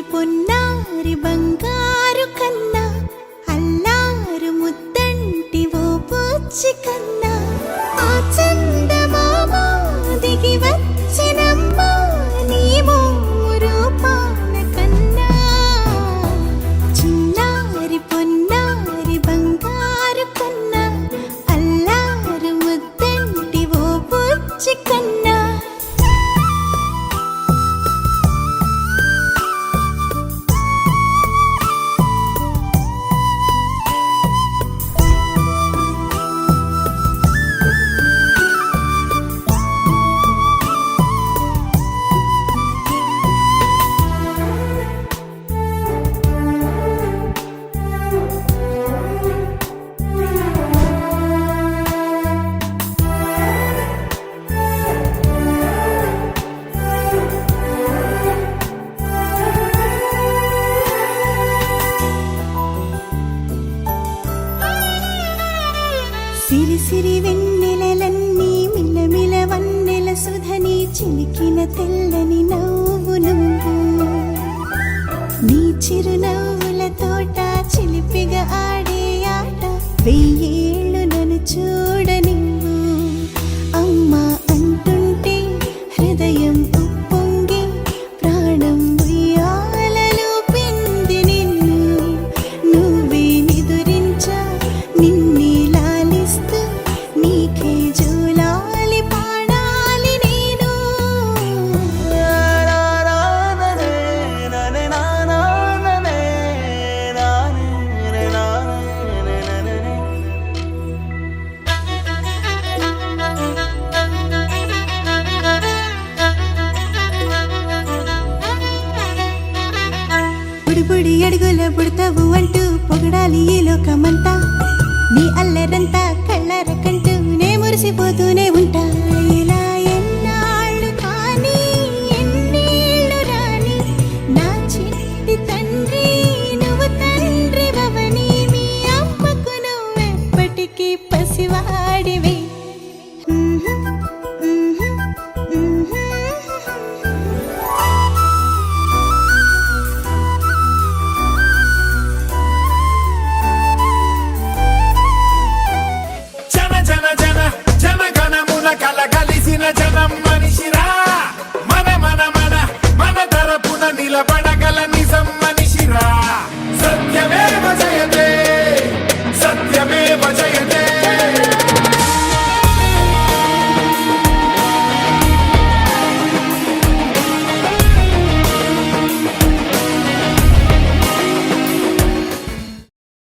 పొన్నారి బంగారు కన్నా అల్లారు ముద్దంటి ఓ పూచి కన్నా ఆ చందమామ దిగి వచ్చినమ్మా నీ మోము రూపాన కన్నా చిన్నారి పొన్నారి బంగారు కన్నా అల్లారు ముద్దంటి ఓ పూచి కన్నా సిరి సిరి వెన్నెలలన్నీ మిలమిల వన్నెల సుధని చిలికిన తెల్లని నవ్వు నువ్వు నీ చిరునవ్వుల తోట చిలిపిగా ఆడే ఆట వెయ్యేళ్ళు నన్ను చూడనివ్వు అమ్మా అంటుంటే హృదయం ఉప్పొంగి ప్రాణం ఉయ్యాలలో పిండి నిన్ను నువ్వే నిదురించా నిన్నే నీకే జూలాలి పాడాలి నేను బుడి బుడి అడుగుల బుడతావు అంటూ పొగడాలి ఈ లోకమంతా నీ అల్లరంతా కళ్ళారకంటూ నే మురిసిపోతూనే ఉంటా